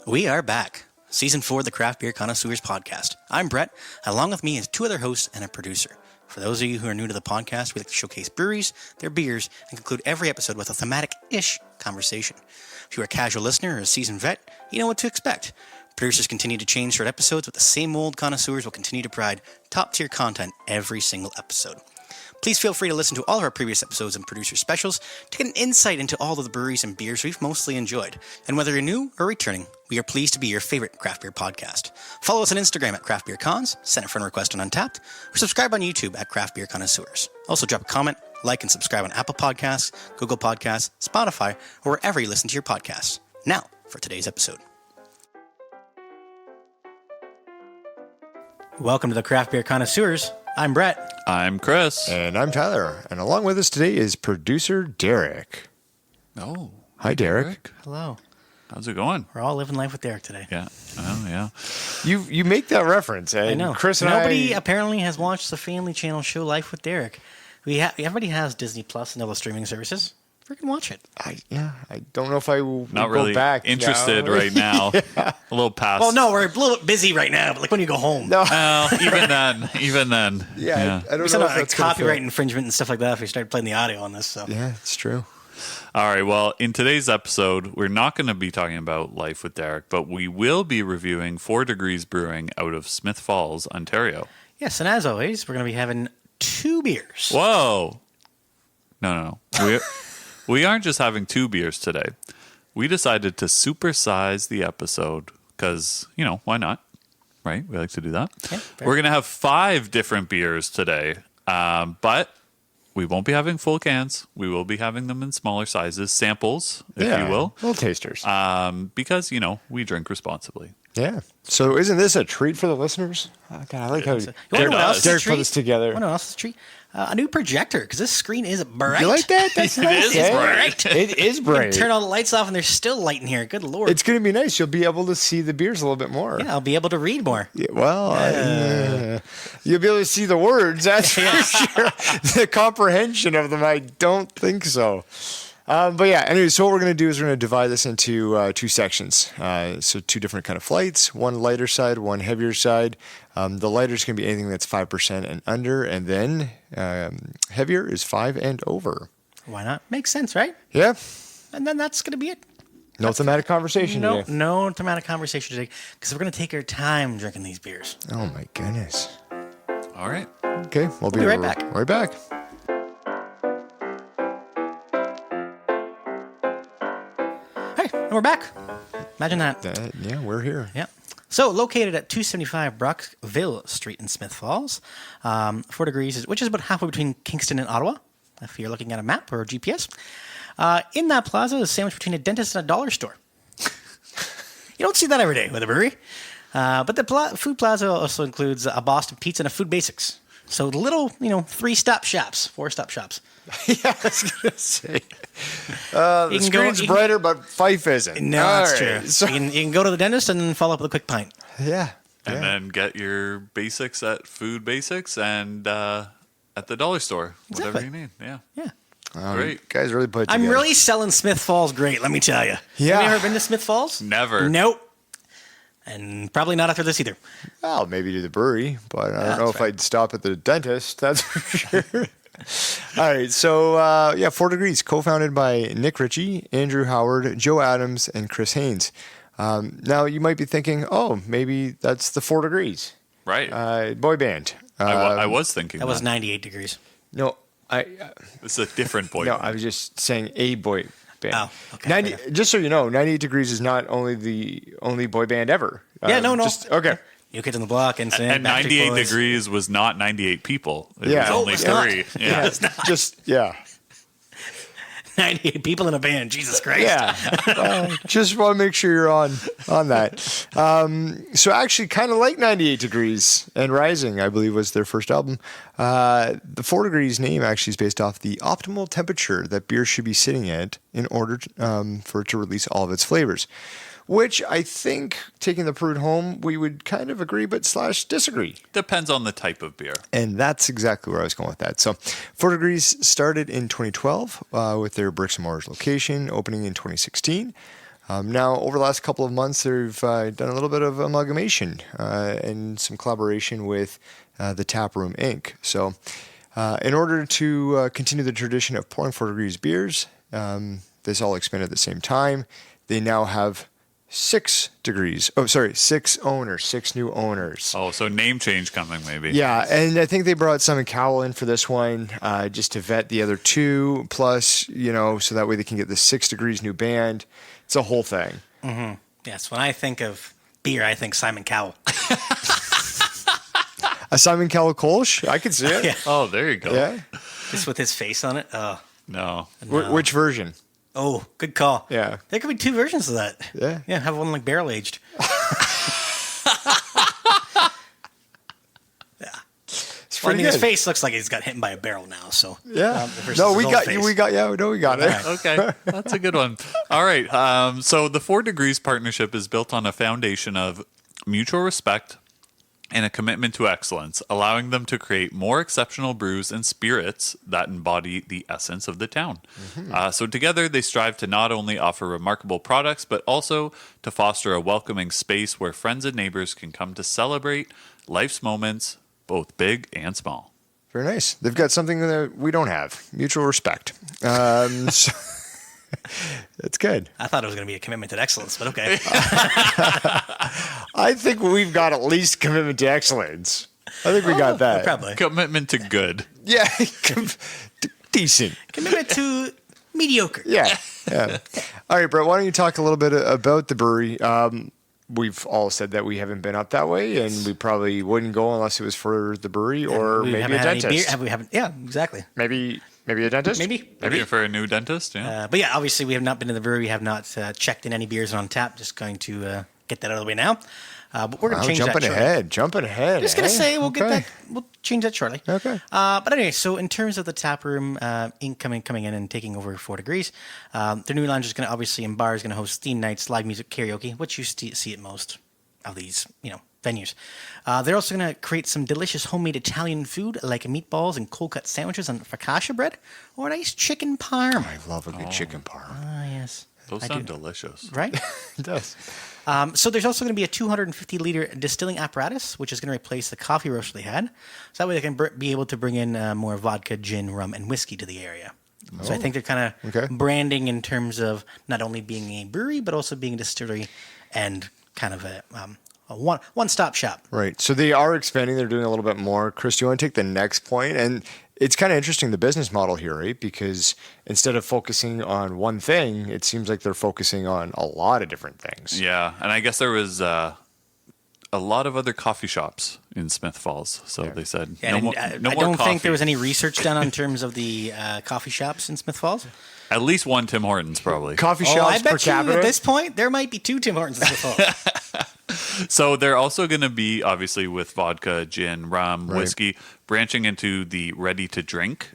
We are back. Season 4 of the Craft Beer Connoisseurs podcast. I'm Brett. Along with me is two other hosts and a producer. For those of you who are new to the podcast, we like to showcase breweries, their beers, and conclude every episode with a thematic-ish conversation. If you're a casual listener or a seasoned vet, you know what to expect. Producers continue to change throughout episodes, but the same old connoisseurs will continue to provide top-tier content every single episode. Please feel free to listen to all of our previous episodes and producer specials to get an insight into all of the breweries and beers we've mostly enjoyed. And whether you're new or returning, we are pleased to be your favorite craft beer podcast. Follow us on Instagram at Craft Beer Cons, send a friend request on Untapped, or subscribe on YouTube at Craft Beer Connoisseurs. Also drop a comment, like, and subscribe on Apple Podcasts, Google Podcasts, Spotify, or wherever you listen to your podcasts. Now, for today's episode. Welcome to the Craft Beer Connoisseurs. I'm Brett. I'm Chris. And I'm Tyler. And along with us today is producer Derek. Oh. Hi, Derek. Hello. How's it going? We're all living life with Derek today. Yeah. Oh, yeah. You make that reference. And I know. Chris and Nobody apparently has watched the Family Channel show Life with Derek. Everybody has Disney Plus and other streaming services. Freaking watch it. I don't know if I will Not go really back interested now. right now. A little past. Well, no, we're a little bit busy right now, but like when you go home. No. Even then. Yeah. I don't There's know a if that's gonna copyright fit. infringement and stuff like that if we started playing the audio on this. So Yeah, it's true. All right. Well, in today's episode, we're not going to be talking about Life with Derek, but we will be reviewing 4 Degrees Brewing out of Smith Falls, Ontario. Yes, and as always, we're going to be having 2 beers. Whoa. No. We aren't just having 2 beers today. We decided to supersize the episode because, why not? Right? We like to do that. Yeah, We're going to have 5 different beers today, but we won't be having full cans. We will be having them in smaller sizes, samples, if you will, Little tasters. because, we drink responsibly. Yeah. So isn't this a treat for the listeners? Oh, God, I like how You wanna know what else is a Derek put treat? this together. You wanna know what else is a treat? A new projector, because this screen is bright. You like that? That's nice. is eh? bright. It is You can bright. turn all the lights off and there's still light in here. Good Lord. It's going to be nice. You'll be able to see the beers a little bit more. Yeah, I'll be able to read more. Yeah, well, you'll be able to see the words, that's for sure. The comprehension of them, I don't think so. But yeah, anyway, so what we're going to do is we're going to divide this into 2 sections. So 2 different kind of flights, one lighter side, one heavier side. The lighter is going to be anything that's 5% and under, and then heavier is 5 and over. Why not? Makes sense, right? Yeah. And then that's going to be it. No thematic conversation today. No thematic conversation today, because we're going to take our time drinking these beers. Oh, my goodness. All right. Okay, we'll be right back. Right back. Hey, and we're back. Imagine that. Yeah, we're here. Yeah. So, located at 275 Brockville Street in Smith Falls, 4 Degrees, which is about halfway between Kingston and Ottawa, if you're looking at a map or a GPS. In that plaza is sandwiched between a dentist and a dollar store. You don't see that every day with a brewery. But the food plaza also includes a Boston Pizza and a Food Basics. So the little, 3-stop shops, 4-stop shops. Yeah, I was going to say. The screen's brighter, but Fife isn't. No, that's All right, true. so- You can go to the dentist and then follow up with a quick pint. Yeah. And then get your basics at Food Basics and at the dollar store, whatever Exactly. you need. Yeah. Yeah. Great. Guys really put it I'm together. really selling Smith Falls great, let me tell you. Yeah. Have you ever been to Smith Falls? Never. Nope. And probably not after this either. Well, maybe to the brewery, but I don't know that's if right. I'd stop at the dentist. That's for sure. All right. So, 4 Degrees, co-founded by Nick Ritchie, Andrew Howard, Joe Adams, and Chris Haynes. Now, you might be thinking, oh, maybe that's the 4 Degrees. Right. Boy band. I was thinking That was 98 degrees. No, This is a different boy. I was just saying a boy band. Oh, okay. Just so you know, 98 Degrees is not only the only boy band ever. Yeah, no. Okay. New Kids on the Block and And 98 Degrees was not 98 people. It Yeah. was No, only it's not. 3. Yeah. Yeah. 98 people in a band. Jesus Christ. Yeah. Just want to make sure you're on that. So actually, kind of like 98 Degrees and Rising, I believe was their first album. The 4 Degrees name actually is based off the optimal temperature that beer should be sitting at in order for it to release all of its flavors. Which I think, taking the Prude home, we would kind of agree, but / disagree. Depends on the type of beer. And that's exactly where I was going with that. So 4 Degrees started in 2012 with their Bricks and Mortars location, opening in 2016. Now, over the last couple of months, they've done a little bit of amalgamation and some collaboration with the Taproom Inc. So, in order to continue the tradition of pouring 4 degrees beers, this all expanded at the same time. They now have 6 owners, 6 new owners. Oh, so name change coming maybe. Yeah, and I think they brought Simon Cowell in for this one just to vet the other 2, plus, so that way they can get the 6 Degrees new band. It's a whole thing. Mm-hmm. Yes, when I think of beer, I think Simon Cowell. A Simon Cowell Kolsch? I could see it. Yeah. Oh, there you go. Yeah. Just with his face on it. Oh, No. Which version? oh, good call. Yeah. There could be 2 versions of that. Yeah. Yeah, have one like barrel aged. It's Well, I pretty mean, his good. face looks like he's got hit by a barrel now. So Yeah. versus No, his we old got face. you. We got it. Okay, that's a good one. All right. So the 4 Degrees partnership is built on a foundation of mutual respect and a commitment to excellence, allowing them to create more exceptional brews and spirits that embody the essence of the town. So together, they strive to not only offer remarkable products, but also to foster a welcoming space where friends and neighbors can come to celebrate life's moments, both big and small. Very nice. They've got something that we don't have: mutual respect. So it's good. I thought it was going to be a commitment to excellence, but okay. I think we've got at least commitment to excellence. I think we got that. Probably. Commitment to good. Yeah, decent. Commitment to mediocre. Yeah. All right, Brett. Why don't you talk a little bit about the brewery? We've all said that we haven't been up that way, and we probably wouldn't go unless it was for the brewery or We maybe haven't a had any dentist. beer. Yeah, exactly. Maybe a dentist. Maybe for a new dentist. Yeah. But yeah, obviously we have not been to the brewery. We have not checked in any beers on tap. Just going to get that out of the way now. But we're going to change that shortly. Jumping ahead. Just going to say we'll get Okay. that. We'll change that shortly. Okay. But anyway, so in terms of the tap room, Inc. coming in and taking over 4 Degrees, their new lounge is going to obviously in bars going to host theme nights, live music, karaoke, which you see at most of these venues. They're also going to create some delicious homemade Italian food like meatballs and cold cut sandwiches on focaccia bread or a nice chicken parm. I love a good chicken parm. Ah, yes. Those I sound do. delicious. Right? It does. So there's also going to be a 250-liter distilling apparatus, which is going to replace the coffee roaster they had. So that way they can be able to bring in more vodka, gin, rum, and whiskey to the area. So I think they're kind of Okay. branding in terms of not only being a brewery, but also being a distillery and kind of a one-stop shop. Right. So they are expanding. They're doing a little bit more. Chris, do you want to take the next point? And it's kind of interesting, the business model here, right? Because instead of focusing on one thing, it seems like they're focusing on a lot of different things. Yeah, and I guess there was a lot of other coffee shops in Smith Falls. So they said And no I more don't coffee. think there was any research done in terms of the coffee shops in Smith Falls. At least one Tim Hortons, probably. Coffee I shops per bet you capita. at this point there might be 2 Tim Hortons in Smith Falls. So they're also going to be, obviously, with vodka, gin, rum, Right. whiskey, branching into the ready-to-drink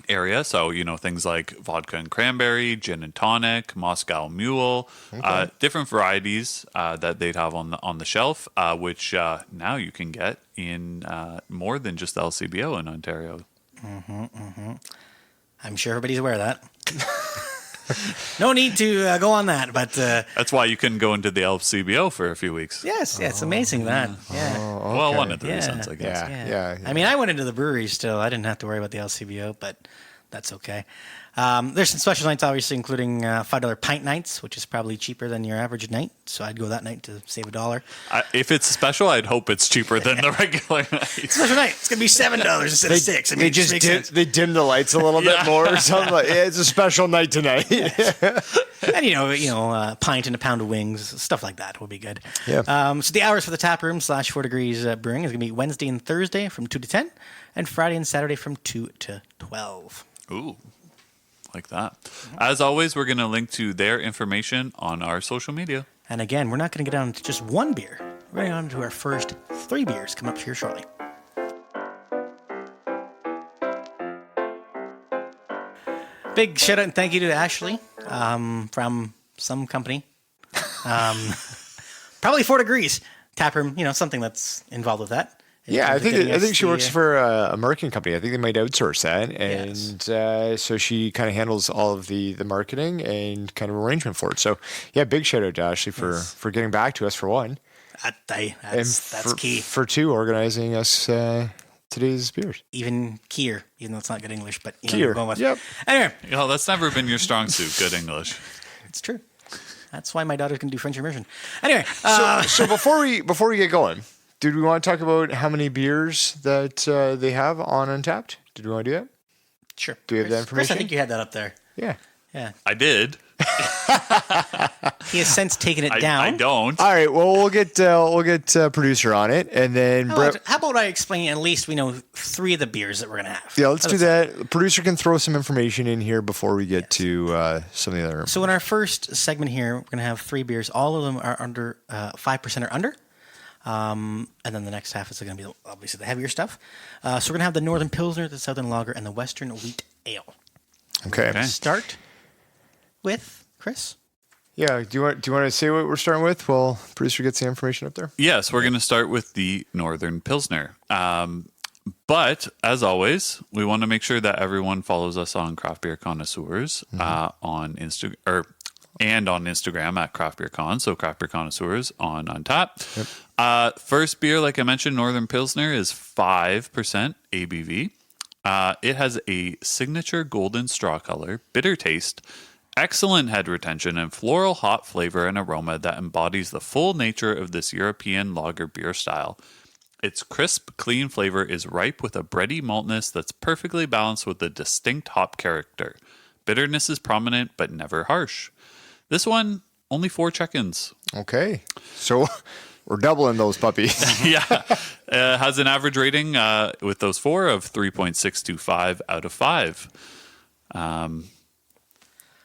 area. So, things like vodka and cranberry, gin and tonic, Moscow Mule, different varieties that they'd have on the shelf, which now you can get in more than just LCBO in Ontario. I'm sure everybody's aware of that. No need to go on that, but That's why you couldn't go into the LCBO for a few weeks. yes, it's amazing that. Yeah. Well, one of the Yeah. reasons, I guess. Yeah. I mean, I went into the brewery still. I didn't have to worry about the LCBO, but that's okay. There's some special nights, obviously, including $5 pint nights, which is probably cheaper than your average night. So I'd go that night to save $1. If it's special, I'd hope it's cheaper than the regular night. Special night, it's going to be $7 instead of $6. I mean, They it just just makes sense. they dim the lights a little bit more or something. Like, yeah, it's a special night tonight. And a pint and a pound of wings, stuff like that will be good. Yeah. So the hours for the tap room / 4 Degrees Brewing is going to be Wednesday and Thursday from 2 to 10, and Friday and Saturday from 2 to 12. Ooh, like that. As always, we're going to link to their information on our social media. And again, we're not going to get down to just one beer. We're going on to our first 3 beers coming up here shortly. Big shout out and thank you to Ashley from some company. Probably 4 Degrees Taproom, something that's involved with that. Yeah, I Getting us think she works the- for a marketing company. I think they might outsource that, and so she kind of handles all of the marketing and kind of arrangement for it. So yeah, big shout out to Ashley for getting back to us for one, That's key. for two, organizing us today's beers. Even keyer, even though it's not good English, but you know, Keyer, we're going with. yep. Anyway, That's never been your strong suit. Good English. it's true. That's why my daughter can do French immersion. Anyway, So before we get going, did we want to talk about how many beers that they have on Untapped? Did we want to do that? sure. Do we have that Chris, information? I think you had that up there. Yeah. Yeah. I did. He has since taken it down. I don't. All right. Well, we'll get producer on it, and then Brett. How about I explain? At least we know 3 of the beers that we're gonna have. Yeah, let's do that. The producer can throw some information in here before we get to some of the other. So in our first segment here, we're gonna have 3 beers. All of them are under 5% or under. And then the next half is going to be obviously the heavier stuff. So we're going to have the Northern Pilsner, the Southern Lager, and the Western Wheat Ale. Okay. Start with Chris. Yeah. Do you want to say what we're starting with? Well, producer gets the information up there. Yes, we're going to start with the Northern Pilsner. But as always, we want to make sure that everyone follows us on Craft Beer Connoisseurs on Instagram and on Instagram at Craft Beer Con. So Craft Beer Connoisseurs on Untapped. Yep. First beer, like I mentioned, Northern Pilsner is 5% ABV. It has a signature golden straw color, bitter taste, excellent head retention, and floral hop flavor and aroma that embodies the full nature of this European lager beer style. Its crisp, clean flavor is ripe with a bready maltness that's perfectly balanced with a distinct hop character. Bitterness is prominent but never harsh. This one, only 4 check-ins. Okay. So we're doubling those puppies. Yeah. Has an average rating with those 4 of 3.625 out of 5.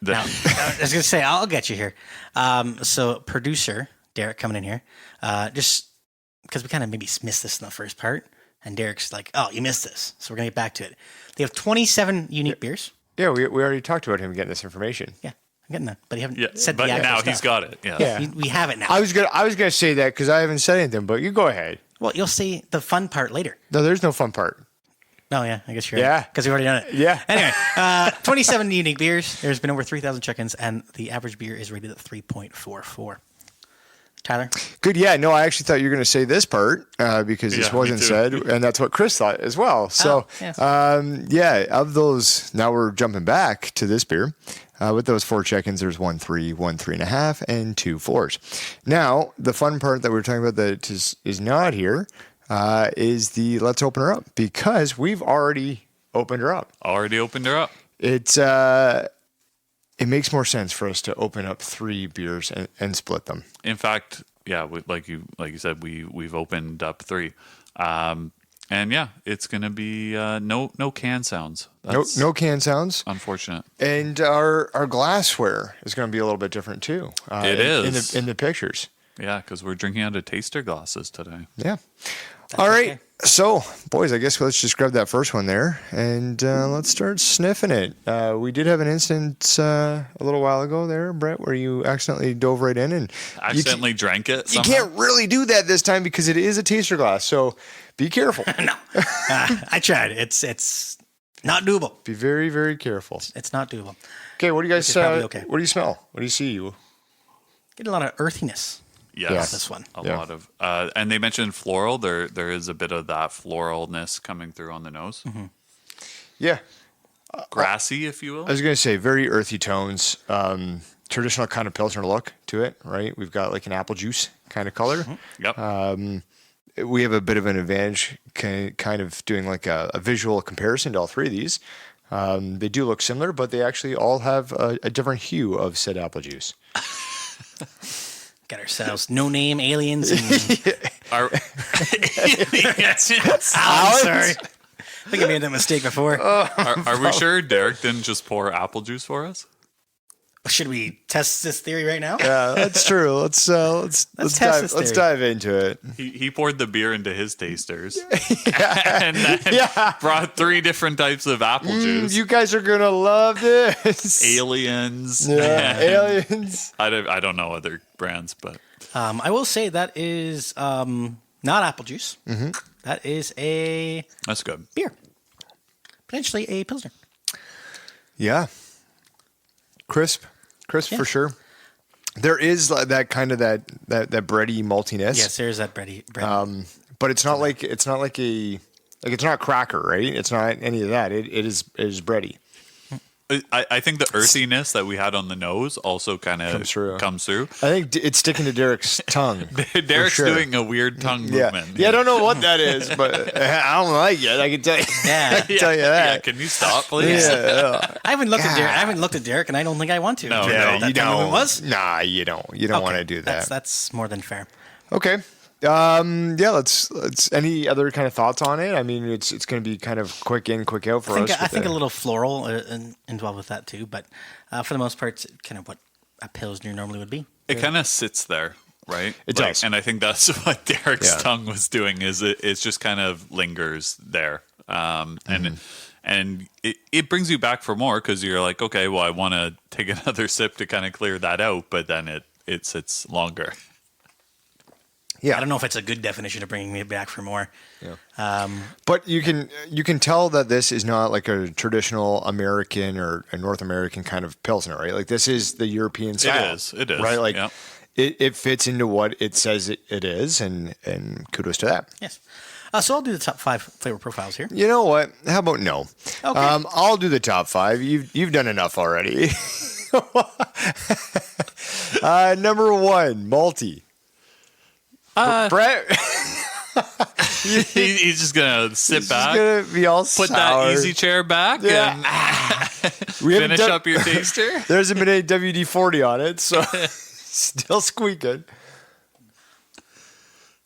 Now, I was going to say, I'll get you here. So producer, Derek, coming in here, just because we kind of maybe missed this in the first part, and Derek's like, oh, you missed this. So we're going to get back to it. They have 27 unique beers. Yeah, we already talked about him getting this information. Yeah, I'm getting that. But you haven't Yeah, said but the actual now stuff. he's got it. Yeah. Yeah. We have it now. I was gonna say that because I haven't said anything, but you go ahead. Well, you'll see the fun part later. No, there's no fun part. Oh, yeah, I guess you're Yeah. right. Because we've already done it. Yeah. Anyway, 27 unique beers. There's been over 3,000 check-ins, and the average beer is rated at 3.44. Tyler? Good. Yeah. No, I actually thought you were going to say this part because this Yeah, me wasn't too. said, and that's what Chris thought as well. So, yes. yeah, of those, now we're jumping back to this beer. With those 4 check-ins, there's 1 3, 1 3.5, and 2 4s. Now, the fun part that we're talking about that is not here is the let's open her up because we've already opened her up. Already opened her up. It makes more sense for us to open up 3 beers and split them. In fact, yeah, like you said, we've opened up 3. And yeah, it's going to be no can sounds. That's No can sounds. unfortunate. And our glassware is going to be a little bit different too. It is. in the pictures. Yeah, because we're drinking out of taster glasses today. Yeah. All right. okay. So, boys, I guess let's just grab that first one there and let's start sniffing it. We did have an instance a little while ago there, Brett, where you accidentally dove right in and Accidentally drank it. You Somehow. can't really do that this time because it is a taster glass. So be careful. No. I tried. It's not doable. Be very, very careful. It's not doable. Okay, what do you guys Which is probably okay. What do you smell? What do you see? Get a lot of earthiness. Yes, This one. a Yeah. lot of, and they mentioned floral. There is a bit of that floralness coming through on the nose, Yeah. grassy, if you will. I was going to say very earthy tones, traditional kind of Pilsner look to it, right? We've got like an apple juice kind of color. Yep. We have a bit of an advantage kind of doing like a visual comparison to all 3 of these. They do look similar, but they actually all have a different hue of said apple juice. Got ourselves no-name aliens. And Are, Alan, sorry. I think I made that mistake before. are we sure Derek didn't just pour apple juice for us? Should we test this theory right now? Yeah, that's true. Let's test this theory. dive into it. He poured the beer into his tasters and then brought 3 different types of apple juice. You guys are gonna love this. Aliens. Yeah, and aliens. I don't know other brands, but I will say that is not apple juice. That That is a That's good. beer. Potentially a Pilsner. Yeah. Crisp Yeah. for sure. There is that kind of that bready maltiness. Yes, there's that bready. But it's not like it's not cracker, right? It's not any of that. It is bready. I think the earthiness that we had on the nose also kind of comes through. I think it's sticking to Derek's tongue. Derek's sure. doing a weird tongue movement. Yeah, I don't know what that is, but I don't like it. I can tell you. Yeah. Tell you that. Yeah, can you stop, please? Yeah. I haven't looked at Derek. I haven't looked at Derek, and I don't think I want to. No, Do you know what that you tongue movement don't. was? Nah, you don't. You don't want to do that. That's more than fair. Okay. Yeah, let's any other kind of thoughts on it? I mean, it's going to be kind of quick in, quick out for us. I think a little floral involved with that too, but for the most part, it's kind of what a Pilsner normally would be. It kind of sits there, right? It does. And I think that's what Derek's tongue was doing, is it's just kind of lingers there. And it brings you back for more, because you're like, okay, well, I want to take another sip to kind of clear that out, but then it sits longer. Yeah. I don't know if it's a good definition of bringing me back for more. Yeah. But you can tell that this is not like a traditional American or a North American kind of Pilsner, right? Like this is the European style. It is. Right? Like yeah. it fits into what it says it is, and kudos to that. Yes. So I'll do the top 5 flavor profiles here. You know what? How about no? Okay. I'll do the top 5. You've done enough already. Number 1, malty. Brett, He's just gonna sit back, gonna be all put sour. that easy chair back, Yeah. and We haven't finish done- up your taster. There hasn't been any WD-40 on it, so still squeaking.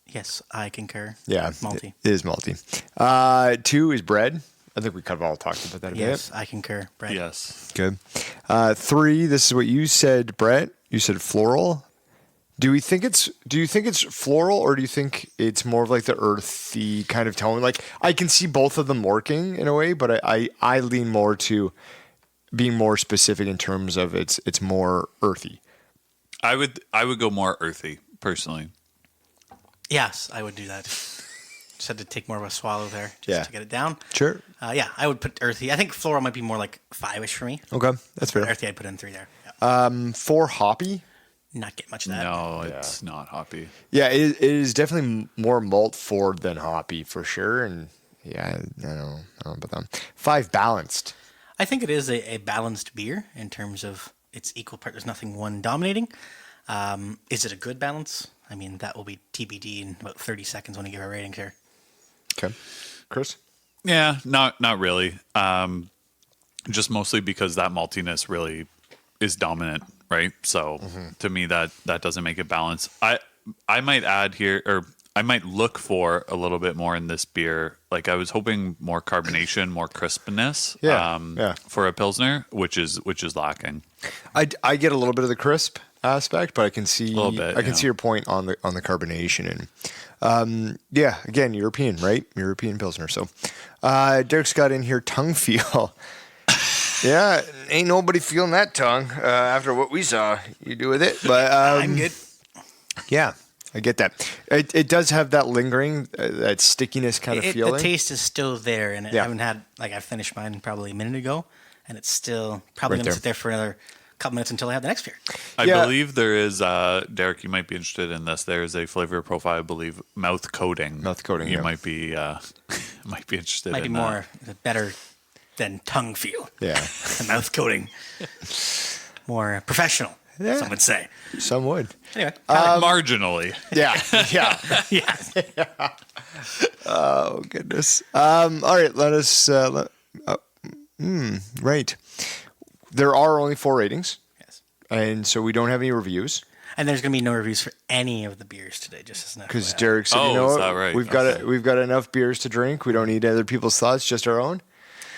Yes, I concur. Yeah, Malty. It is malty. 2 is bread. I think we kind of all talked about that a Yes, I concur. Brett. Yes. bit. Good. 3, this is what you said, Brett. You said floral. Do you think it's floral, or do you think it's more of like the earthy kind of tone? Like I can see both of them working in a way, but I lean more to being more specific in terms of it's more earthy. I would go more earthy personally. Yes, I would do that. Just had to take more of a swallow there to get it down. Sure. Yeah, I would put earthy. I think floral might be more like 5-ish for me. Okay, that's fair. Earthy, I'd put in 3 there. Yeah. 4, hoppy. Not get much of that. No, it's not hoppy. Yeah, it is definitely more malt forward than hoppy for sure. And yeah, I don't know about that. 5, balanced. I think it is a balanced beer in terms of its equal part. There's nothing one dominating. Is it a good balance? I mean, that will be TBD in about 30 seconds when I give our ratings here. Okay, Chris. Yeah, not really. Just mostly because that maltiness really is dominant, right? So to me, that doesn't make it balanced. I might add here, or I might look for a little bit more in this beer. Like I was hoping more carbonation, more crispness. For a Pilsner, which is lacking. I get a little bit of the crisp aspect, but I can see see your point on the carbonation and again, European, right? European Pilsner. So Derek's got in here tongue feel. Yeah, ain't nobody feeling that tongue after what we saw you do with it. But I'm good. Yeah, I get that. It does have that lingering, that stickiness kind of feeling. The taste is still there, and I haven't had, I finished mine probably a minute ago, and it's still probably Right going to there. sit there for another couple minutes until I have the next beer. I Yeah. believe there is, Derek, you might be interested in this. There is a flavor profile, I believe, mouth coating. Mouth coating, You yeah. might be interested Might be in more better than tongue feel. Yeah, The mouth coating. More professional, Yeah. some would say. some would. Anyway, marginally. Yeah, yeah. yeah. Oh goodness. All right, let us. Right. There are only 4 ratings, Yes. and so we don't have any reviews And there's going to be no reviews for any of the beers today, just as an because FYI. Derek said, Oh, "You know is what? that right? We've got enough beers to drink. We don't need other people's thoughts, just our own."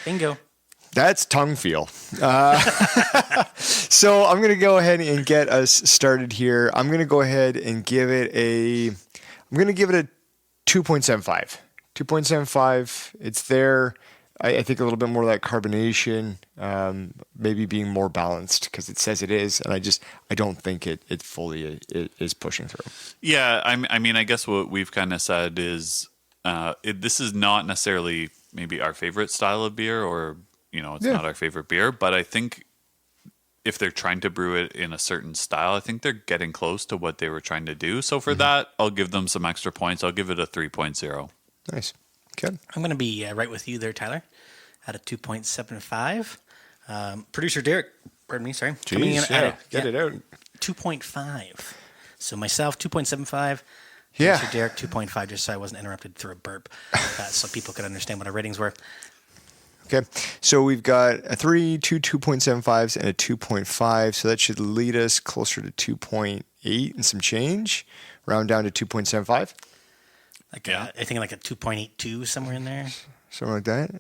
Bingo. That's tongue feel. So I'm going to go ahead and get us started here. I'm going to go ahead and give it a 2.75. 2.75. It's there. I think a little bit more of that carbonation, maybe being more balanced because it says it is, and I don't think it fully is pushing through. Yeah, I mean, I guess what we've kind of said is This is not necessarily maybe our favorite style of beer, or it's Yeah. not our favorite beer, but I think if they're trying to brew it in a certain style, I think they're getting close to what they were trying to do. So for that, I'll give them some extra points. I'll give it a 3.0. Nice. Good. I'm going to be right with you there, Tyler, at a 2.75. Producer Derek, pardon me, sorry. coming in Jeez, yeah. at Get it out. 2.5. So myself, 2.75. Yeah. Producer Derek, 2.5, just so I wasn't interrupted through a burp, so people could understand what our ratings were. Okay, so we've got a 3, 2.75s, and a 2.5. So that should lead us closer to 2.8 and some change, round down to 2.75, Like I think like a 2.82 somewhere in there. something like that.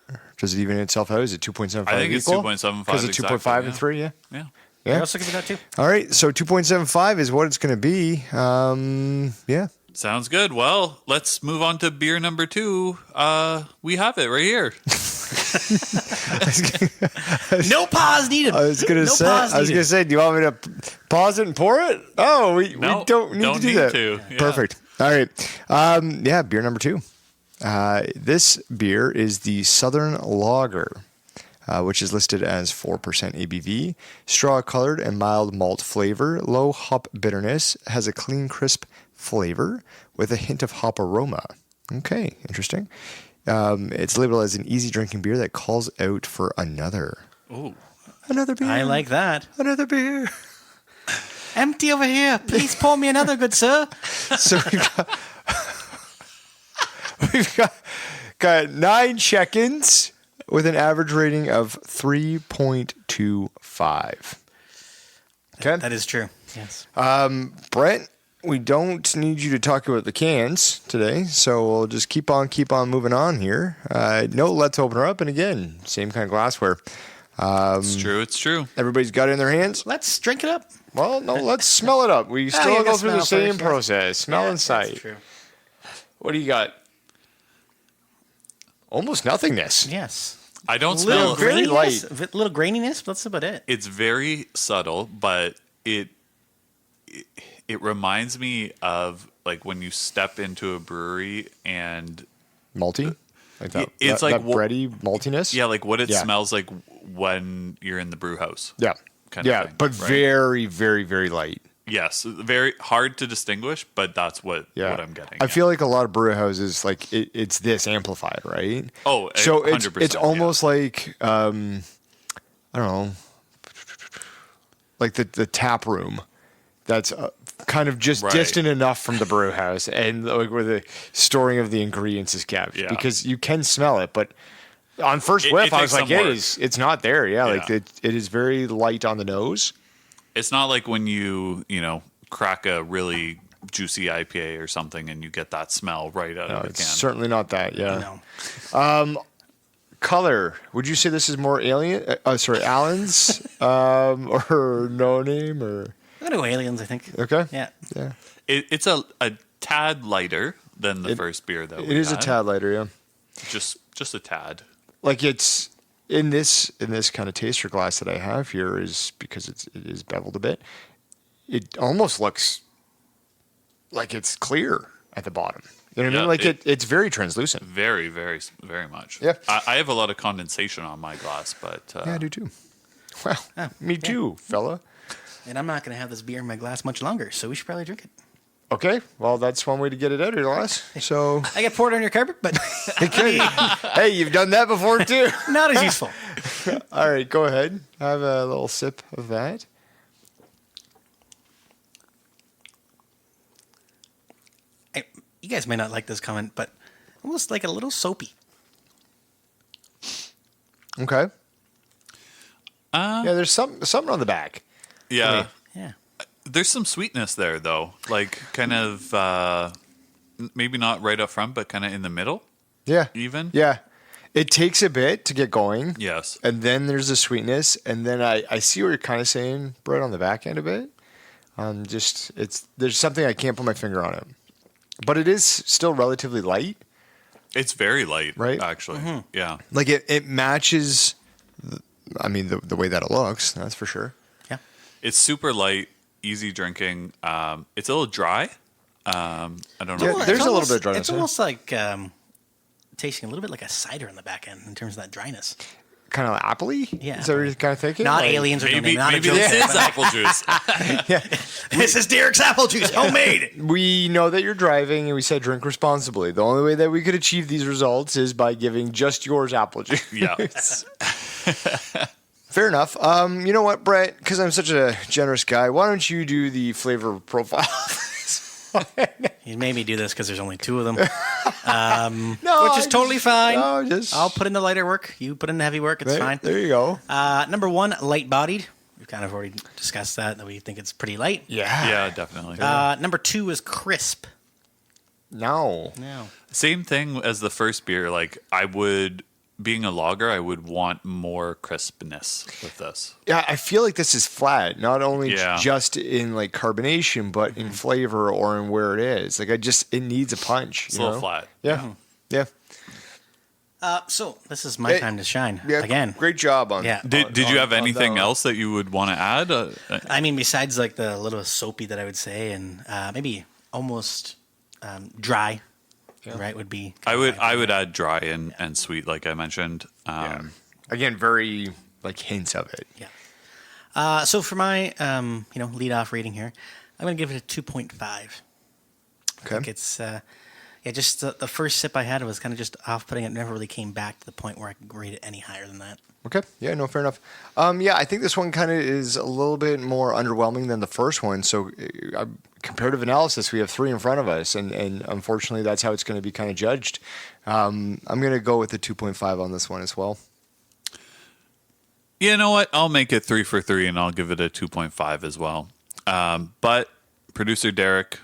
Or does it even itself out? Is it 2.75? I think it's equal? 2.75 Because of 2.5 exactly, and 3, yeah. Yeah. I Yeah. also give it that too. All right, so 2.75 is what it's going to be. Yeah. Sounds good. Well, let's move on to beer number 2. We have it right here. No pause needed. I was gonna say, do you want me to pause it and pour it? Oh, we don't need to do that. Yeah. Perfect. All right. Beer number 2. This beer is the Southern Lager, which is listed as 4% ABV, straw colored and mild malt flavor, low hop bitterness, has a clean, crisp flavor with a hint of hop aroma. Okay, interesting. It's labeled as an easy drinking beer that calls out for another. Ooh, Another beer. I like that. Another beer. Empty over here. Please pour me another, good sir. So we've got 9 check-ins with an average rating of 3.25. Okay. That is true. Yes. Brent, we don't need you to talk about the cans today, so we'll just keep on moving on here. Let's open her up. And again, same kind of glassware. It's true. Everybody's got it in their hands. Let's drink it up. Well, no, let's smell it up. We still you go can through the smell same first, yeah. process. Smell and That's sight. true. What do you got? Almost nothingness. Yes. I don't Little smell. very graininess, light. little graininess, but that's about it. It's very subtle, but it reminds me of like when you step into a brewery and Malty? Like that, It's that, like that bready maltiness? yeah, like what it Yeah. smells like when you're in the brew house. Yeah. Kind of Yeah, thing, but right? very, very, very light. Yes, very hard to distinguish, but that's what I'm getting. I feel like a lot of brew houses, like it's this amplified, right? Oh, so 100%, it's almost like I don't know, like the tap room. That's kind of just Right. distant enough from the brew house, and like where the storing of the ingredients is kept, Yeah. because you can smell it, but on first It- whiff, it I was takes like, some work. it's not there. Yeah, like Yeah. it is very light on the nose. It's not like when you crack a really juicy IPA or something and you get that smell right out of the It's can. certainly not that. Yeah. No. Color. Would you say this is more Allen's, or No Name, or I'm going to go aliens, I think. okay? Yeah. Yeah. It's a tad lighter than the first beer that we It is a had. tad lighter, yeah. Just a tad. Like it's in this kind of taster glass that I have here, is because it is beveled a bit. It almost looks like it's clear at the bottom. You know what I Yeah, mean? Like it's very translucent. Very, very, very much. Yeah. I have a lot of condensation on my glass, but Yeah, I do too. Well, me too, fella. And I'm not going to have this beer in my glass much longer, so we should probably drink it. Okay, well, that's one way to get it out of your glass. So, I get poured on your carpet, but hey, you've done that before too. not as useful. All right, go ahead. Have a little sip of that. You guys may not like this comment, but almost like a little soapy. Okay. Yeah, there's something on the back. yeah. Yeah. There's some sweetness there, though. Like, kind of, maybe not right up front, but kind of in the middle, Yeah. even. Yeah. It takes a bit to get going. Yes. And then there's the sweetness. And then I see what you're kind of saying, Brett, on the back end of it. There's something I can't put my finger on it. But it is still relatively light. It's very light, Right? actually. Yeah. Like it matches, the way that it looks, that's for sure. Yeah. It's super light, easy drinking. It's a little dry. I don't know. Yeah, if you- there's a little almost- bit of dryness, It's yeah. almost like tasting a little bit like a cider on the back end in terms of that dryness. Kind of appley? Yeah. Is that what you're kind of thinking? Not Like- aliens or Maybe, not maybe a joke. this is apple juice. This is Derek's apple juice, homemade. We know that you're driving, and we said drink responsibly. The only way that we could achieve these results is by giving just yours apple juice. Yeah. Fair enough. You know what, Brett? Because I'm such a generous guy, why don't you do the flavor profile? You made me do this because there's only two of them, No, which is totally fine. No, just I'll put in the lighter work. You put in the heavy work. It's there, fine. There you go. Number one, light-bodied. We've kind of already discussed that we think it's pretty light. Yeah, definitely. Number two is crisp. No. No. Same thing as the first beer. Like being a lager, I would want more crispness with this. Yeah, I feel like this is flat, not only Yeah. just in like carbonation, but in flavor or in where it is. Like it needs a punch. It's a little flat. Yeah. Yeah. So this is my time to shine Yeah. again. Great job on. Yeah. Did you have on anything that. else that you would want to add? I mean, besides like the little soapy that I would say, and maybe almost dry, right? Would be. I would add dry and sweet, like I mentioned. Again, very like hints of it. Yeah. So for my lead off rating here, I'm going to give it a 2.5. I think Okay. it's just the first sip I had was kind of just off putting. It never really came back to the point where I could rate it any higher than that. Okay. Yeah, no, fair enough. Yeah, I think this one kind of is a little bit more underwhelming than the first one. So, comparative analysis, we have three in front of us, and unfortunately, that's how it's going to be kind of judged. I'm going to go with the 2.5 on this one as well. You know what? I'll make it 3 for 3, and I'll give it a 2.5 as well. But producer Derek,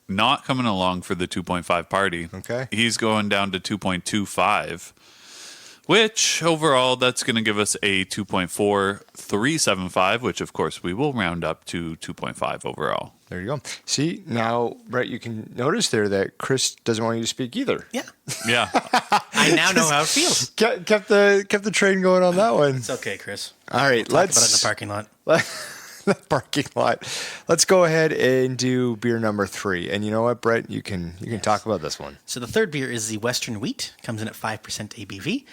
not coming along for the 2.5 party. Okay. He's going down to 2.25, which overall that's going to give us a 2.4375, which of course we will round up to 2.5 overall. There you go. See, now, Brett, you can notice there that Chris doesn't want you to speak either. Yeah. Yeah. I now know how it feels. Kept the train going on that one. It's okay, Chris. All right, Talk about it in the let's parking lot. the parking lot. Let's go ahead and do beer number 3. And you know what, Brett? You can talk about this one. So the third beer is the Western Wheat. Comes in at 5% ABV.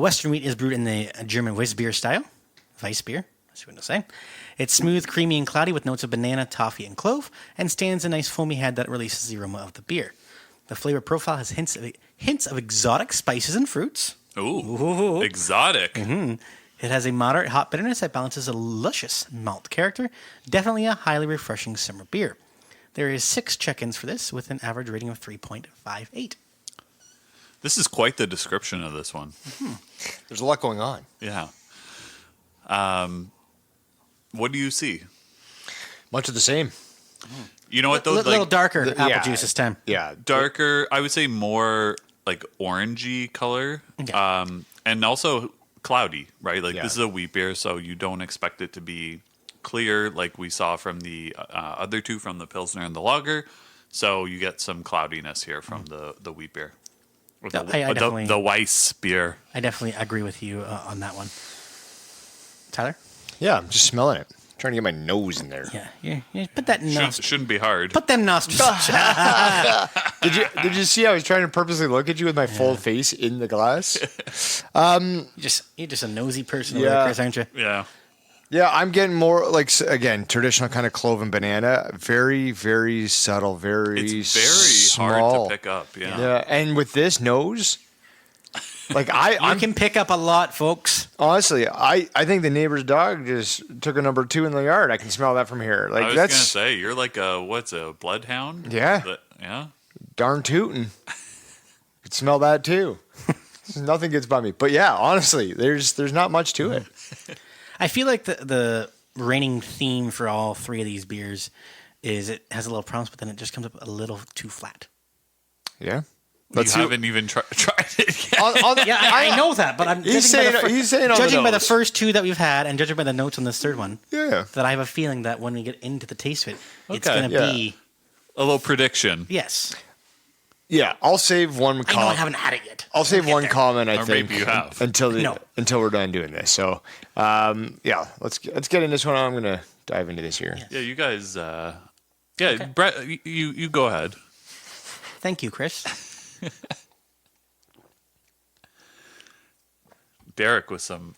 Western Wheat is brewed in the German Weissbier style. Weissbier, that's what I'm going to say. It's smooth, creamy, and cloudy with notes of banana, toffee, and clove, and stands a nice foamy head that releases the aroma of the beer. The flavor profile has hints of exotic spices and fruits. Ooh. Exotic. It has a moderate hop bitterness that balances a luscious malt character. Definitely a highly refreshing summer beer. There is 6 check-ins for this with an average rating of 3.58. This is quite the description of this one. There's a lot going on. Yeah. What do you see? Much of the same. You know what, though? A little darker apple yeah. juice this time. Yeah. Darker, I would say more like orangey color. Okay. And also cloudy, right? Like Yeah. this is a wheat beer, so you don't expect it to be clear like we saw from the other two, from the Pilsner and the Lager. So you get some cloudiness here from the wheat beer. Or No, I definitely- the Weiss beer. I definitely agree with you on that one. Tyler? Yeah, I'm just smelling it. Trying to get my nose in there. Yeah. Put that nostril. Shouldn't be hard. Put them nostrils. Did you see I was trying to purposely look at you with my full face in the glass? You're just a nosy person, over Yeah. there, Chris, aren't you? Yeah. Yeah, I'm getting more like, again, traditional kind of clove and banana. Very, very subtle. Very It's very small. hard to pick up. Yeah. Yeah, and with this nose, like You I can pick up a lot, folks. honestly, I think the neighbor's dog just took a number 2 in the yard. I can smell that from here. Like I was that's gonna say you're like a bloodhound. Yeah. Yeah. darn tootin'. Could smell that too. Nothing gets by me. But yeah, honestly, there's not much to it. I feel like the reigning theme for all 3 of these beers is it has a little promise, but then it just comes up a little too flat. Yeah. You haven't even tried it yet. Yeah, I know that, but I'm He's judging saying on the judging by the nose. first 2 that we've had, and judging by the notes on this third one, Yeah. that I have a feeling that when we get into the taste of it, it's Okay, going to yeah. be A little prediction. yes. Yeah, I'll save one I know I comment. haven't had it yet. I'll save We'll get one there. comment. I Or think maybe you have. until No. we're done doing this. So, yeah, let's get in this one. I'm gonna dive into this here. Yeah. Yeah, you guys Yeah, Okay. Brett, you go ahead. Thank you, Chris. Derek with some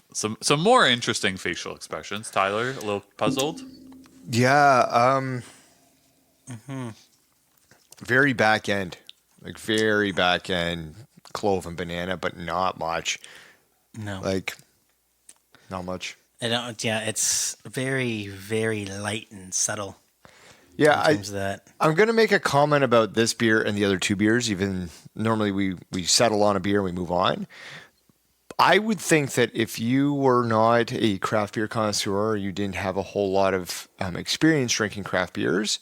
more interesting facial expressions. Tyler, a little puzzled. Yeah. Very back end, like very back end clove and banana, but not much. No. Like, not much. I don't, yeah, it's very, very light and subtle Yeah, in terms of that. I'm going to make a comment about this beer and the other two beers. Even normally we settle on a beer and we move on. I would think that if you were not a craft beer connoisseur, or you didn't have a whole lot of experience drinking craft beers,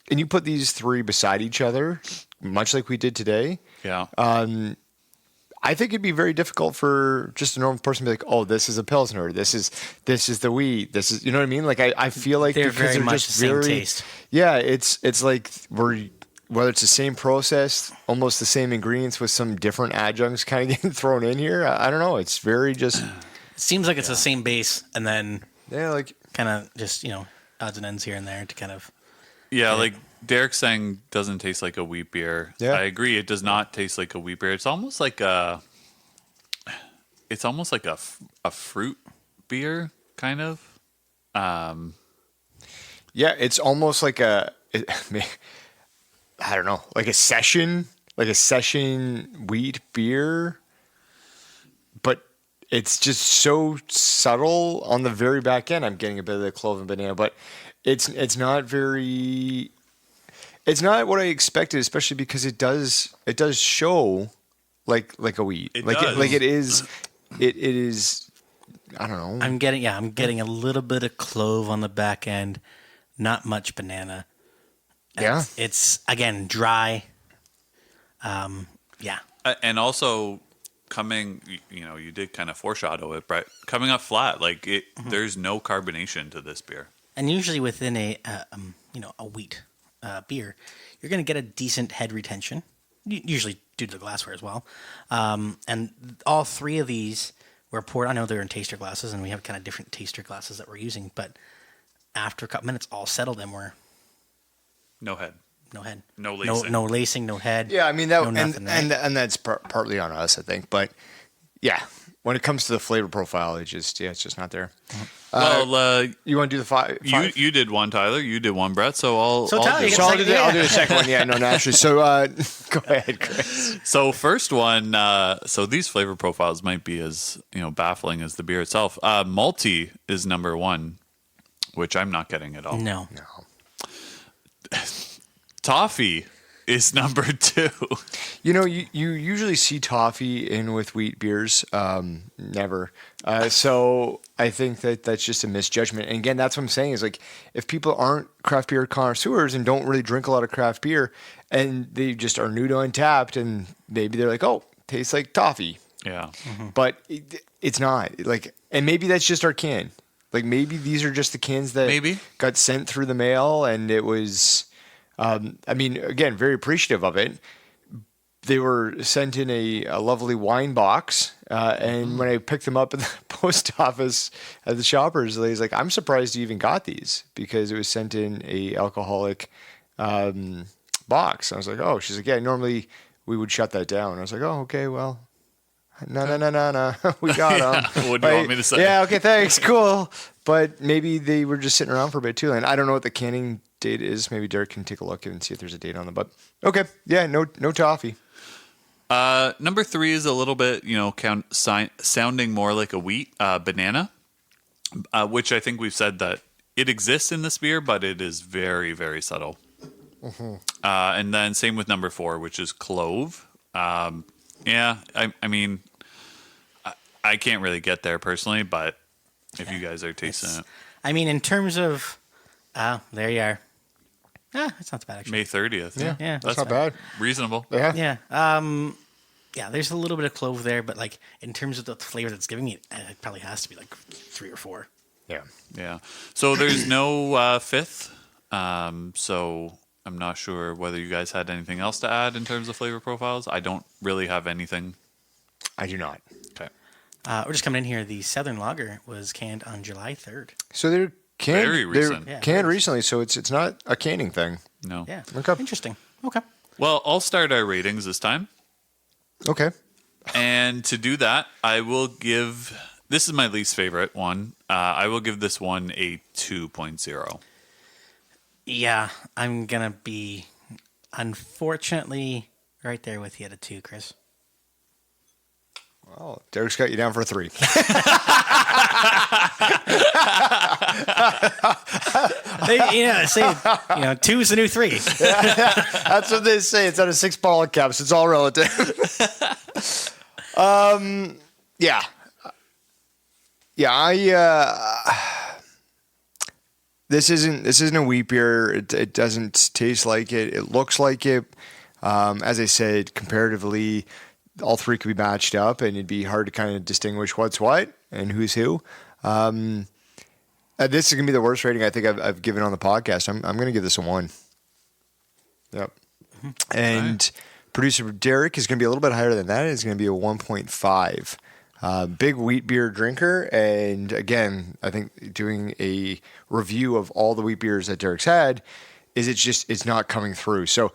and you put these three beside each other, much like we did today, Yeah. I think it'd be very difficult for just a normal person to be like, "Oh, this is a pilsner. This is the wheat. This is," you know what I mean? Like I feel like They're because very they're much just the same very, taste. yeah, it's like whether it's the same process, almost the same ingredients with some different adjuncts kind of getting thrown in here. I don't know. It's very just It seems like it's the same base, and then like kind of just, odds and ends here and there to kind of. Yeah, like Derek's saying doesn't taste like a wheat beer. Yeah. I agree. It does not taste like a wheat beer. It's almost like a fruit beer kind of. yeah, it's almost like I don't know, like a session wheat beer, but it's just so subtle on the very back end. I'm getting a bit of the clove and banana, but it's not very. It's not what I expected, especially because it does show like a wheat. It like does. It is. I don't know. I'm getting a little bit of clove on the back end, not much banana. Yeah. It's again dry. Yeah. And also coming, you did kind of foreshadow it, but coming up flat, like it, there's no carbonation to this beer. And usually within a wheat beer, you're going to get a decent head retention, usually due to the glassware as well. And all three of these were poured. I know they're in taster glasses, and we have kind of different taster glasses that we're using. But after a couple minutes, all settled, and we're No head. no head, No lacing. no lacing, no head. Yeah, I mean no that, nothing, right? and that's partly on us, I think. But yeah, when it comes to the flavor profile, it's just not there. Well, You want to do the five? you did one, Tyler. You did one, Brett. So I'll Tyler, do you it. get I'll do Yeah. the second one. Yeah, no, naturally. So go ahead, Chris. So first one. So these flavor profiles might be as baffling as the beer itself. Malty is number one, which I'm not getting at all. No. Toffee is number two. You usually see toffee in with wheat beers. Never. So I think that's just a misjudgment. And again, that's what I'm saying is like if people aren't craft beer connoisseurs and don't really drink a lot of craft beer, and they just are new to Untapped, and maybe they're like, oh, tastes like toffee, Yeah. but it's not like. And maybe that's just our can. Like maybe these are just the cans that Maybe. got sent through the mail, and it was. I mean, again, very appreciative of it. They were sent in a lovely wine box, and when I picked them up at the post office at the Shoppers, they was like, "I'm surprised you even got these because it was sent in a alcoholic box." I was like, "Oh," she's like, "Yeah, normally we would shut that down." I was like, "Oh, okay, well." No, we got them. What do you want me to say? Yeah, okay, thanks, cool. But maybe they were just sitting around for a bit too, and I don't know what the canning date is. Maybe Derek can take a look and see if there's a date on them. But okay, yeah, no toffee. Number three is a little bit, sounding more like a wheat banana, which I think we've said that it exists in this beer, but it is very, very subtle. And then same with number four, which is clove. Yeah, I mean, I can't really get there personally, but if you guys are tasting it. I mean, in terms of, there you are. It's not too bad actually. May 30th. Yeah, That's not bad. Reasonable. Yeah. Yeah. Yeah, there's a little bit of clove there, but like in terms of the flavor that's giving it probably has to be like 3 or 4. Yeah. Yeah. So there's no fifth. So I'm not sure whether you guys had anything else to add in terms of flavor profiles. I don't really have anything. I do not. Okay. We're just coming in here. The Southern Lager was canned on July 3rd. So they're canned. Very recent. They're Yeah, canned very recently, so it's not a canning thing. No. Yeah. Okay. Interesting. Okay. Well, I'll start our ratings this time. Okay. And to do that, I will give... This is my least favorite one. I will give this one a 2.0. Yeah, I'm going to be, unfortunately, right there with you at a 2, Chris. Well, Derek's got you down for a 3. Say, 2 is the new 3. That's what they say. It's out of 6 bottle caps. It's all relative. Yeah. Yeah, this isn't a wheat beer. It doesn't taste like it. It looks like it. As I said, comparatively, all 3 could be matched up, and it'd be hard to kind of distinguish what's what and who's who. This is gonna be the worst rating I think I've given on the podcast. I'm gonna give this a 1. Yep. And producer Derek is gonna be a little bit higher than that. It's gonna be a 1.5. Big wheat beer drinker, and again, I think doing a review of all the wheat beers that Derek's had it's not coming through. So,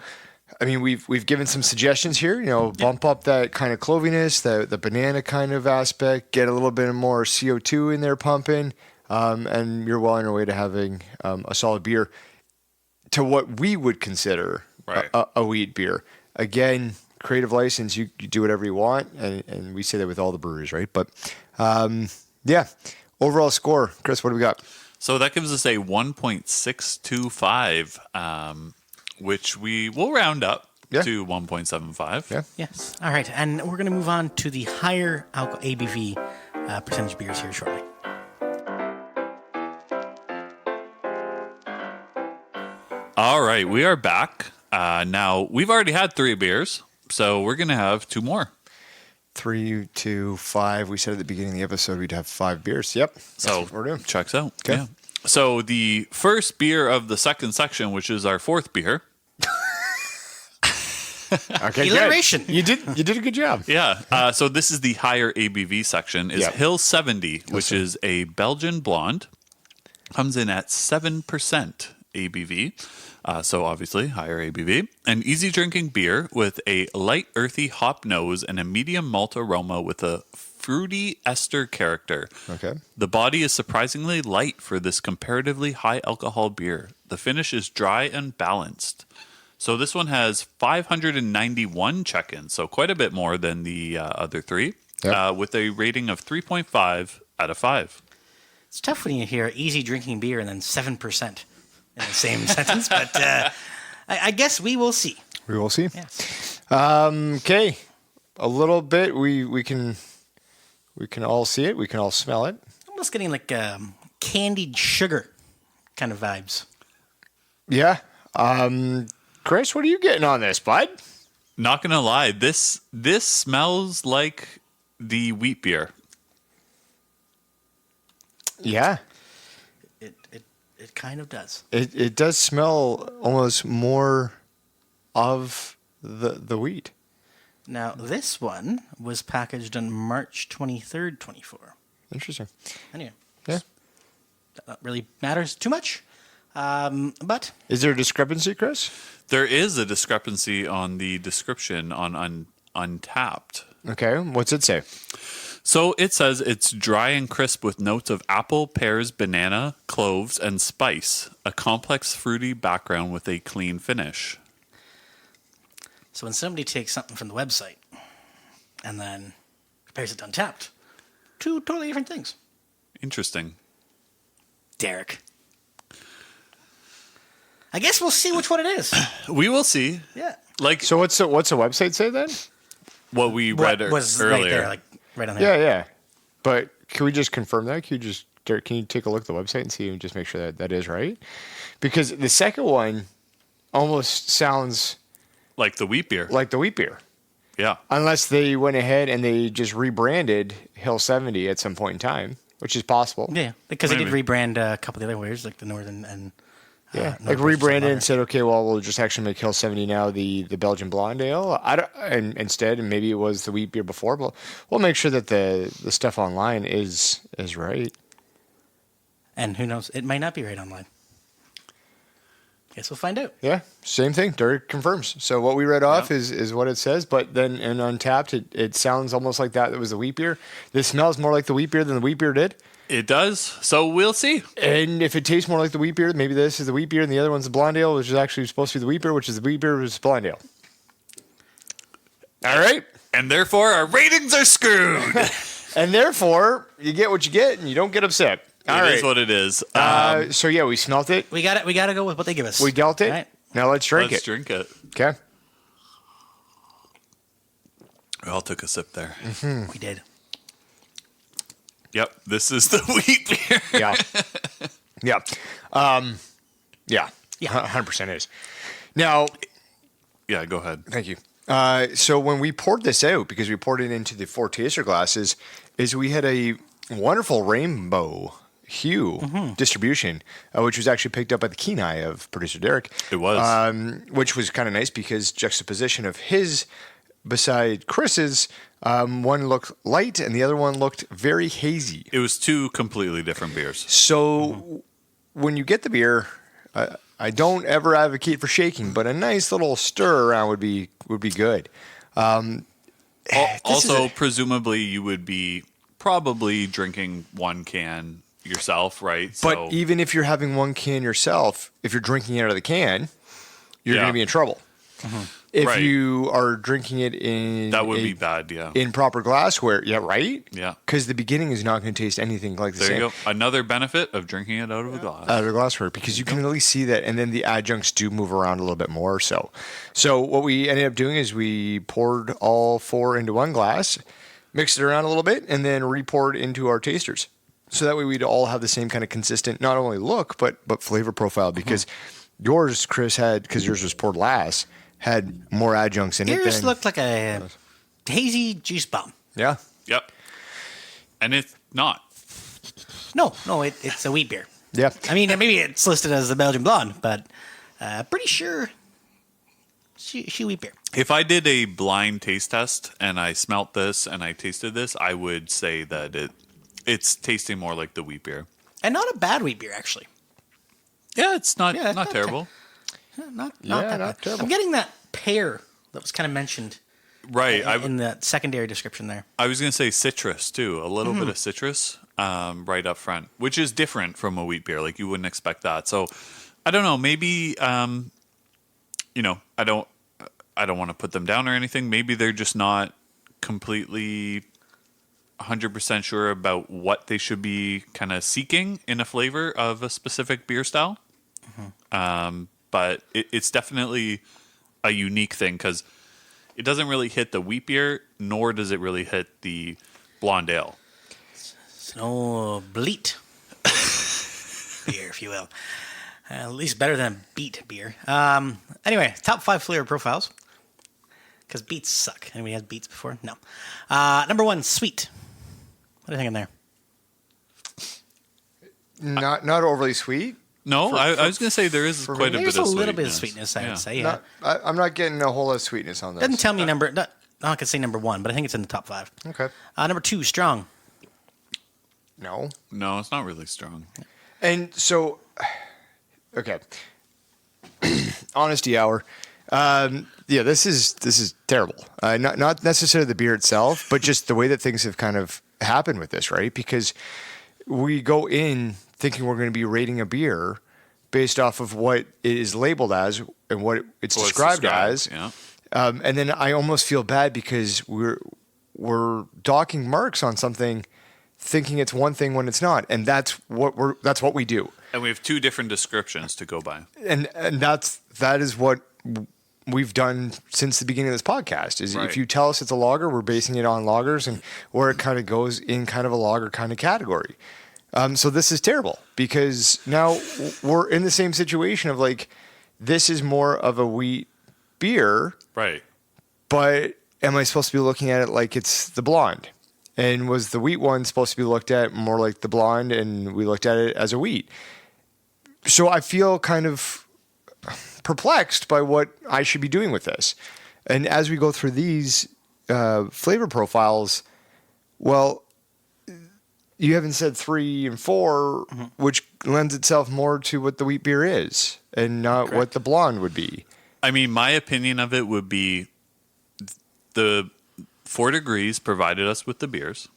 I mean, we've given some suggestions here. Bump up that kind of cloviness, the banana kind of aspect, get a little bit more CO2 in there pumping, and you're well on your way to having a solid beer to what we would consider a wheat beer. Again, creative license, you do whatever you want, and we say that with all the breweries, right? But yeah, overall score, Chris, what do we got? So that gives us a 1.625, which we will round up to 1.75. Yeah. Yes. All right, and we're going to move on to the higher alcohol ABV percentage beers here shortly. All right, we are back. Now, we've already had 3 beers. So we're going to have 2 more. 3 to 5. We said at the beginning of the episode we'd have 5 beers. Yep. So we're doing. Checks out. Okay. Yeah. So the first beer of the second section, which is our 4th beer. Okay. Alliteration. Good. You did a good job. Yeah. So this is the higher ABV section. Is Hill 70, which is a Belgian blonde. Comes in at 7% ABV. So obviously higher ABV. An easy drinking beer with a light earthy hop nose and a medium malt aroma with a fruity ester character. Okay. The body is surprisingly light for this comparatively high alcohol beer. The finish is dry and balanced. So this one has 591 check-ins, so quite a bit more than the other 3, with a rating of 3.5 out of 5. It's tough when you hear easy drinking beer and then 7%. In the same sentence, but I guess we will see. We will see. Yes. Okay. A little bit. We can all see it. We can all smell it. Almost getting like candied sugar kind of vibes. Yeah. Chris, what are you getting on this, bud? Not gonna lie, this smells like the wheat beer. Yeah. It kind of does. It does smell almost more of the wheat. Now, this one was packaged on March 23rd, 24. Interesting. Anyway. Yeah. That not really matters too much. But Is there a discrepancy, Chris? There is a discrepancy on the description on Untapped. Okay. What's it say? So it says it's dry and crisp with notes of apple, pears, banana, cloves, and spice. A complex fruity background with a clean finish. so when somebody takes something from the website and then compares it to Untapped, 2 totally different things. Interesting. Derek. I guess we'll see which one it is. We will see. Yeah. Like So what's the website say then? what we read was earlier. right there, like right on there. Yeah. But can we just confirm that? Derek, can you take a look at the website and see and just make sure that is right? Because the second one almost sounds Like the wheat beer. like the wheat beer. Yeah. Unless they went ahead and they just rebranded Hill 70 at some point in time, which is possible. Yeah, because they What did do you rebrand a couple of the other beers, like the Northern and Yeah, like Northwest rebranded and Lager. said, okay, well, we'll just actually make Hill 70 now the Belgian Blonde Ale. Instead, and maybe it was the wheat beer before, but we'll make sure that the stuff online is right. And who knows? It might not be right online. Guess we'll find out. Yeah, same thing. Derek confirms. So what we read off is what it says, but then in Untapped, it sounds almost like that. It was the wheat beer. This smells more like the wheat beer than the wheat beer did. It does. So we'll see. And if it tastes more like the wheat beer, maybe this is the wheat beer and the other one's the blonde ale, which is actually supposed to be the wheat beer, which is the wheat beer, which is the blonde ale. All right. And therefore, our ratings are screwed. And therefore, you get what you get and you don't get upset. All right. It is what it is. So yeah, we smelt it. We got to go with what they give us. We dealt it. All right. Now let's drink Let's it. drink it. Okay. We all took a sip there. We did. Yep. This is the wheat beer. Yeah. Yeah. Yeah. Yeah. 100% is. Now, Yeah, go ahead. thank you. So when we poured this out, because we poured it into the 4 taster glasses, is we had a wonderful rainbow hue distribution, which was actually picked up by the keen eye of producer Derek. It was. Which was kind of nice because juxtaposition of his beside Chris's, one looked light and the other one looked very hazy. It was 2 completely different beers. So when you get the beer, I don't ever advocate for shaking, but a nice little stir around would be good. Also, presumably, you would be probably drinking 1 can yourself, right? But even if you're having 1 can yourself, if you're drinking it out of the can, you're Yeah. going to be in trouble. If Right. you are drinking it in that would be bad, yeah. in proper glassware, yeah, right? Yeah. Because the beginning is not going to taste anything like the There same. you go. Another benefit of drinking it out of a glass. Out of glassware, because you can at least see that, and then the adjuncts do move around a little bit more. So what we ended up doing is we poured all 4 into 1 glass, mixed it around a little bit, and then re-poured into our tasters. So that way we'd all have the same kind of consistent, not only look but flavor profile. Because yours, Chris, had, because yours was poured last, had more adjuncts in it. Yours than, looked like a hazy juice bomb. yeah. Yep. And it's not. No, it's a wheat beer. Yeah. I mean, maybe it's listed as the Belgian blonde, but pretty sure she wheat beer. If I did a blind taste test and I smelt this and I tasted this, I would say that it's tasting more like the wheat beer. And not a bad wheat beer, actually. Yeah, it's not Yeah, it's not terrible. Not Yeah, that not bad. terrible. I'm getting that pear that was kind of mentioned Right. in the secondary description there. I was going to say citrus too, a little bit of citrus right up front, which is different from a wheat beer. Like you wouldn't expect that. So I don't know. Maybe I don't want to put them down or anything. Maybe they're just not completely 100% sure about what they should be kind of seeking in a flavor of a specific beer style. But it's definitely a unique thing because it doesn't really hit the wheat beer, nor does it really hit the blonde ale. It's no bleat beer, if you will. At least better than beet beer. Anyway, top 5 flavor profiles. Because beets suck. Anybody had beets before? No. Number 1, sweet. What do you think in there? Not overly sweet. No, I was going to say there is quite a bit There's of a sweetness. little bit of sweetness, I would say. Yeah. I'm not getting a whole lot of sweetness on this. Doesn't tell me number. I'm not gonna say number 1, but I think it's in the top 5. Okay. Number 2, strong. No. No, it's not really strong. And so, okay. Honesty hour. Yeah, this is terrible. Not necessarily the beer itself, but just the way that things have kind of happened with this, right? Because we go in thinking we're going to be rating a beer based off of what it is labeled as and what it's described as. Yeah. And then I almost feel bad because we're docking marks on something, thinking it's one thing when it's not, and that's what we do. And we have 2 different descriptions to go by. And that is what we've done since the beginning of this podcast. Is Right. if you tell us it's a lager, we're basing it on lagers and where it kind of goes in kind of a lager kind of category. So this is terrible because now we're in the same situation of like, this is more of a wheat beer, Right. but am I supposed to be looking at it like it's the blonde? And was the wheat one supposed to be looked at more like the blonde and we looked at it as a wheat? So I feel kind of perplexed by what I should be doing with this. And as we go through these flavor profiles, well, you haven't said 3 and 4, which lends itself more to what the wheat beer is. and not what the blonde would be. I mean, my opinion of it would be the 4 Degrees provided us with the beers.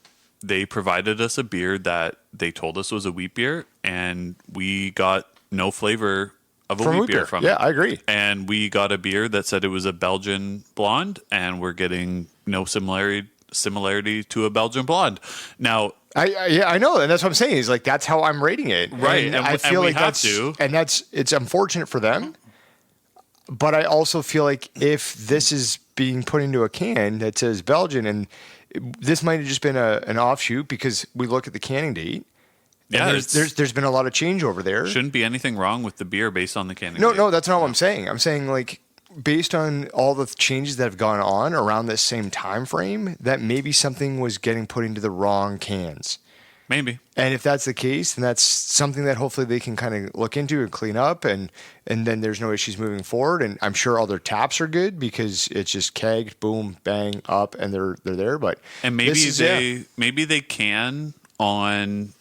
They provided us a beer that they told us was a wheat beer, and we got no flavor of a wheat beer from it. Yeah, I agree. And we got a beer that said it was a Belgian blonde, and we're getting no similarity to a Belgian blonde. Now, I know, and that's what I'm saying. Is like that's how I'm rating it, right? And I feel like it's unfortunate for them, but I also feel like if this is being put into a can that says Belgian, and this might have just been an offshoot because we look at the canning date. Yeah, there's been a lot of change over there. Shouldn't be anything wrong with the beer based on the canning. No, that's not what I'm saying. I'm saying like based on all the changes that have gone on around this same time frame, that maybe something was getting put into the wrong cans. Maybe. And if that's the case, then that's something that hopefully they can kind of look into and clean up, and then there's no issues moving forward. And I'm sure all their taps are good because it's just kegged, boom, bang, up, and they're there. But maybe they can on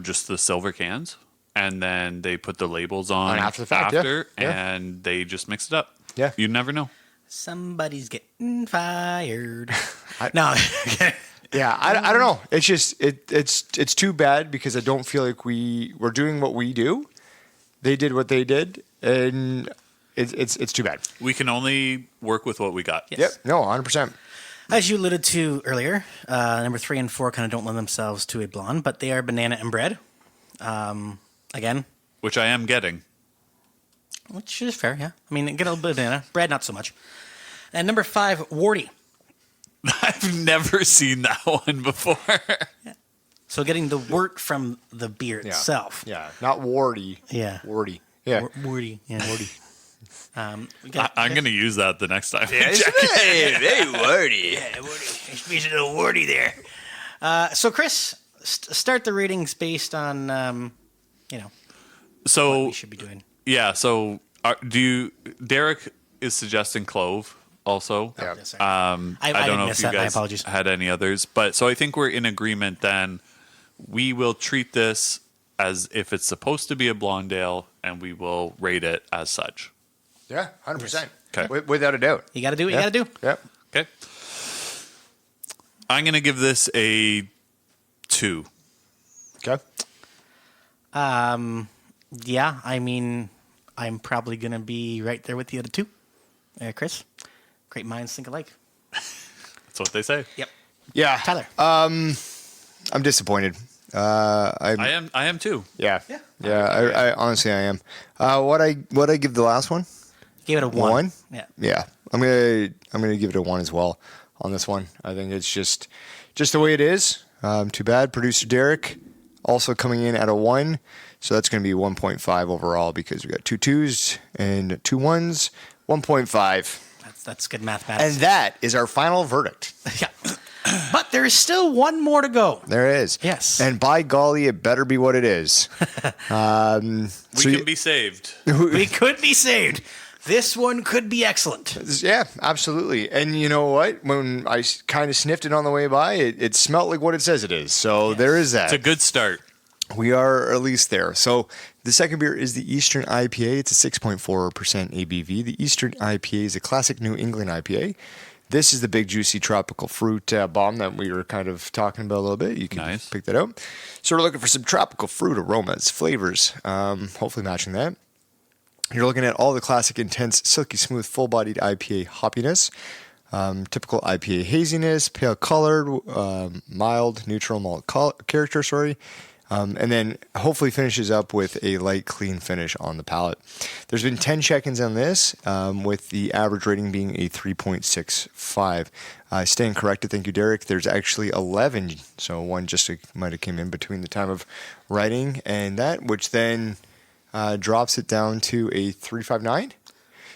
just the silver cans, and then they put the labels on after the fact, and they just mix it up. Yeah, you never know. Somebody's getting fired. No. Yeah, I don't know. It's just it's too bad because I don't feel like we're doing what we do. They did what they did, and it's too bad. We can only work with what we got. Yes. Yep. No, 100%. As you alluded to earlier, number 3 and 4 kind of don't lend themselves to a blonde, but they are banana and bread. Again, which I am getting. Which is fair, yeah. I mean, get a little bit of banana, bread not so much. And number 5, warty. I've never seen that one before. Yeah. So getting the wort from the beer itself. Yeah, not warty. Yeah. Warty. Yeah. Warty. Yeah, warty. I'm going to use that the next time. Yeah, hey, warty. Yeah, warty. There's a little warty there. So, Chris, start the ratings based on, so what we should be doing. Yeah, so Derek is suggesting clove. Also, I don't know if you guys apologies. had any others, but so I think we're in agreement. Then we will treat this as if it's supposed to be a blonde ale, and we will rate it as such. Yeah, 100%. Okay, without a doubt. You got to do what you got to do. Yep. Okay. I'm going to give this a 2. Okay. Yeah, I mean, I'm probably going to be right there with you at a 2. Chris? Great minds think alike. That's what they say. Yep. Yeah. Tyler. I'm disappointed. I am too. Yeah. I honestly I am. What I give the last one? Gave it a 1. 1? Yeah. Yeah. I'm gonna give it a 1 as well on this one. I think it's just the way it is. Too bad. Producer Derek also coming in at a 1. So that's going to be 1.5 overall because we got 2 2s and 2 1s. 1.5. That's good mathematics. And that is our final verdict. Yeah. But there is still one more to go. There is. Yes. And by golly, it better be what it is. We can be saved. We could be saved. This one could be excellent. Yeah, absolutely. And you know what? When I kind of sniffed it on the way by, it smelled like what it says it is. So there is that. It's a good start. We are at least there. So the second beer is the Eastern IPA. It's a 6.4% ABV. The Eastern IPA is a classic New England IPA. This is the big, juicy tropical fruit bomb that we were kind of talking about a little bit. You can pick that out. So we're looking for some tropical fruit aromas, flavors, hopefully matching that. You're looking at all the classic, intense, silky smooth, full-bodied IPA hoppiness. Typical IPA haziness, pale colored, mild, neutral malt character, and then hopefully finishes up with a light, clean finish on the palate. There's been 10 check-ins on this, with the average rating being a 3.65. Staying corrected, thank you, Derek. There's actually 11, so one just might have came in between the time of writing and that, which then drops it down to a 3.59.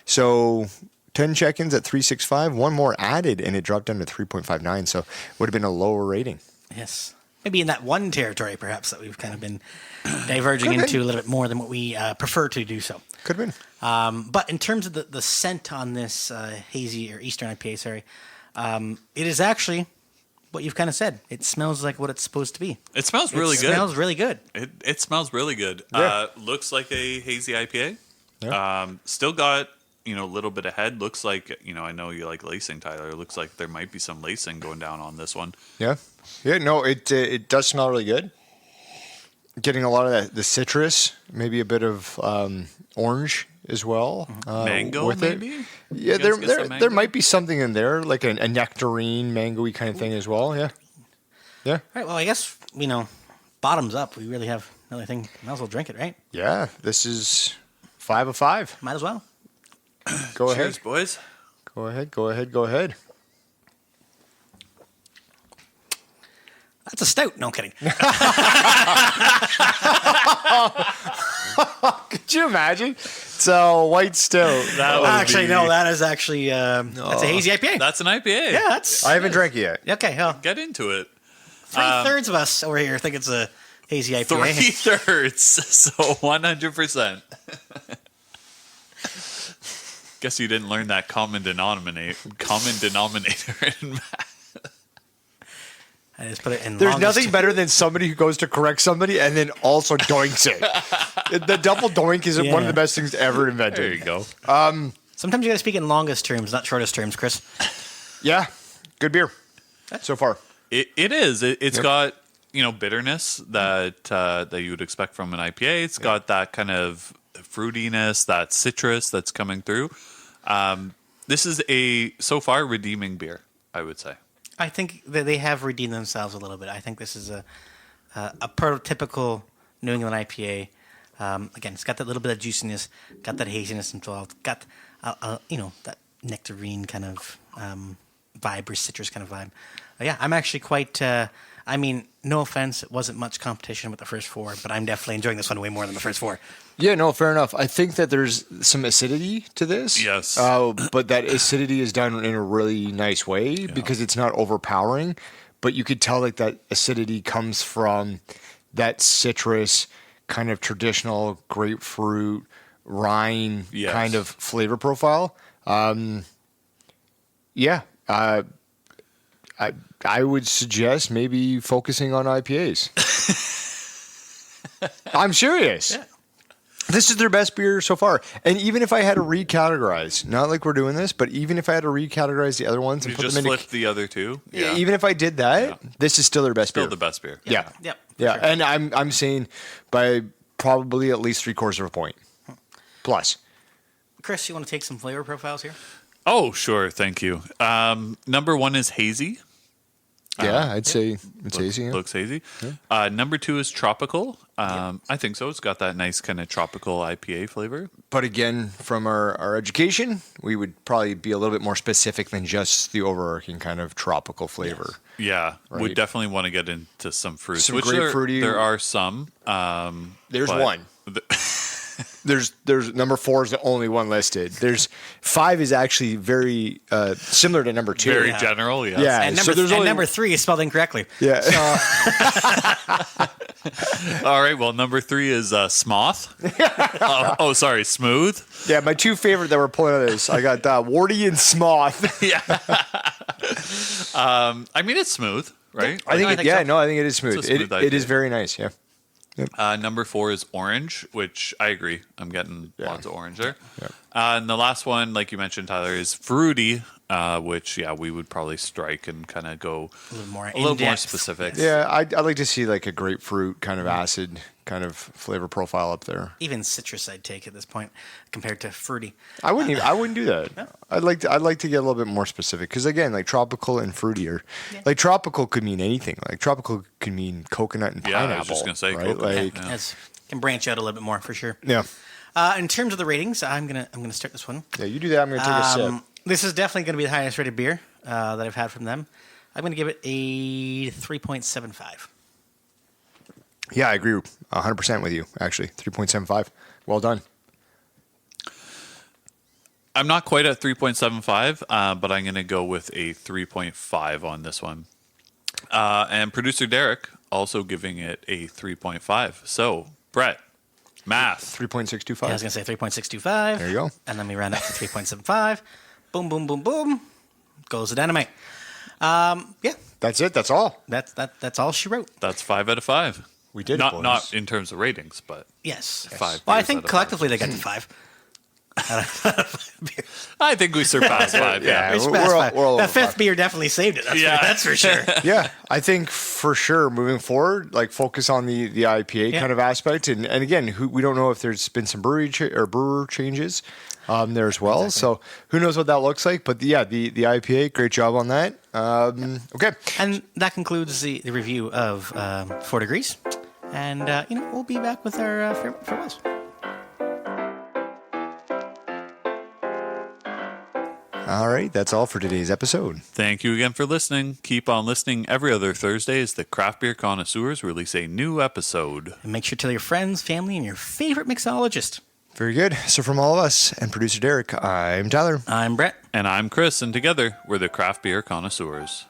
So 10 check-ins at 3.65, one more added, and it dropped down to 3.59, so would have been a lower rating. Yes. Maybe in that one territory, perhaps, that we've kind of been diverging into a little bit more than what we prefer to do so. Could have been. But in terms of the scent on this hazy or Eastern IPA, it is actually what you've kind of said. It smells like what it's supposed to be. It smells really good. It smells really good. It smells really good. Yeah. Looks like a hazy IPA. Still got, a little bit ahead. Looks like, I know you like lacing, Tyler. It looks like there might be some lacing going down on this one. Yeah. Yeah, no, it does smell really good. Getting a lot of the citrus, maybe a bit of orange as well. Mango, with maybe? It. Yeah, there might be something in there, like a nectarine, mango-y kind of thing as well. Yeah. Yeah. All right. Well, I guess, bottoms up. We really have another thing. Might as well drink it, right? Yeah. This is 5 of 5. Might as well. Go Cheers, ahead. boys. Go ahead. That's a stout. No, I'm kidding. Could you imagine? It's a white stout. Actually, no. That is actually that's a hazy IPA. That's an IPA. Yeah, that's I haven't drank it yet. okay. Well, Get into it. 3/3 of us over here think it's a hazy IPA. 3/3. So 100%. Guess you didn't learn that common denominator in math. I just put it in. There's longest- nothing better than somebody who goes to correct somebody and then also doinks it. The double doink is one of Yeah. the best things ever invented. There you go. Sometimes you got to speak in longest terms, not shortest terms, Chris. Yeah, good beer so far. It is. It's got bitterness that you would expect from an IPA. It's got that kind of fruitiness, that citrus that's coming through. This is a so far redeeming beer, I would say. I think that they have redeemed themselves a little bit. I think this is a prototypical New England IPA. Again, it's got that little bit of juiciness, got that haziness involved, got that nectarine kind of vibe or citrus kind of vibe. Yeah, I'm actually quite. No offense, it wasn't much competition with the first 4, but I'm definitely enjoying this one way more than the first 4. Yeah, no, fair enough. I think that there's some acidity to this. Yes. But that acidity is done in a really nice way because it's not overpowering. But you could tell like that acidity comes from that citrus kind of traditional grapefruit rind kind of flavor profile. I would suggest maybe focusing on IPAs. I'm serious. Yeah. This is their best beer so far. And even if I had to recategorize, not like we're doing this, but even if I had to recategorize the other ones and You put just them into flipped the other two. Yeah. even if I did that, this is still their best Still beer. the best beer. Yeah. Yep. Yeah. Sure. And I'm saying by probably at least 3/4 of a point. Plus. Chris, you want to take some flavor profiles here? Oh, sure. Thank you. Number 1 is hazy. Yeah, I'd say it's hazy. Yeah. Looks hazy. Number 2 is tropical. I think so. It's got that nice kind of tropical IPA flavor. But again, from our education, we would probably be a little bit more specific than just the overarching kind of tropical flavor. Yeah, Right. we definitely want to get into some fruits. Some which grapefruity. There are some. There's but one. There's number 4 is the only one listed. There's 5 is actually very similar to number 2. Very general, yes. Yeah. And so number, there's only- number 3 is spelled incorrectly. Yeah. All right, well, number 3 is Smoth. Sorry, Smooth. Yeah, my 2 favorite that we're pulling out of this. I got Warty and Smoth. I mean, it's smooth, right? I think so. I think it is smooth. It's a smooth It is IPA. very nice, yeah. Number 4 is orange, which I agree. I'm getting lots of orange there. And the last one, like you mentioned, Tyler, is fruity, which, we would probably strike and kind of go A little more a little more in-depth. specific. Yeah, I'd like to see like a grapefruit kind of acid kind of flavor profile up there. Even citrus, I'd take at this point compared to fruity. I wouldn't do that. I'd like to get a little bit more specific because again, like tropical and fruity are like tropical could mean anything. Like tropical could mean coconut and Yeah, pineapple. I was just gonna say right? coconut, Like yeah. As can branch out a little bit more for sure. yeah. In terms of the ratings, I'm gonna start this one. Yeah, you do that. I'm gonna take a sip. This is definitely going to be the highest rated beer that I've had from them. I'm going to give it a 3.75. Yeah, I agree 100% with you. Actually, 3.75. Well done. I'm not quite at 3.75, but I'm going to go with a 3.5 on this one. And producer Derek also giving it a 3.5. So, Brett, math. 3.625. I was going to say 3.625. There you go. And then we round up to 3.75. Boom, boom, boom, boom. Goes the dynamite. Yeah, That's it. That's all. that's all she wrote. That's 5 out of 5. We did it, Not boys. not in terms of ratings, but Yes. 5. Well, I beers out think of 5. collectively they got to 5. I think we surpassed 5. Yeah. It's we're past all- five. we're all That over fifth five. beer definitely saved it. Yeah. That's for sure. Yeah, I think for sure moving forward, like focus on the IPA Yeah. kind of aspect, and again, we don't know if there's been some brewer changes there as well. So who knows what that looks like? But the IPA, great job on that. Okay, And that concludes the review of 4 Degrees. And, we'll be back with our farewells. all right, that's all for today's episode. Thank you again for listening. Keep on listening every other Thursday as the Craft Beer Connoisseurs release a new episode. And make sure to tell your friends, family, and your favorite mixologist. Very good. So from all of us and producer Derek, I'm Tyler. I'm Brett. And I'm Chris, and together we're the Craft Beer Connoisseurs.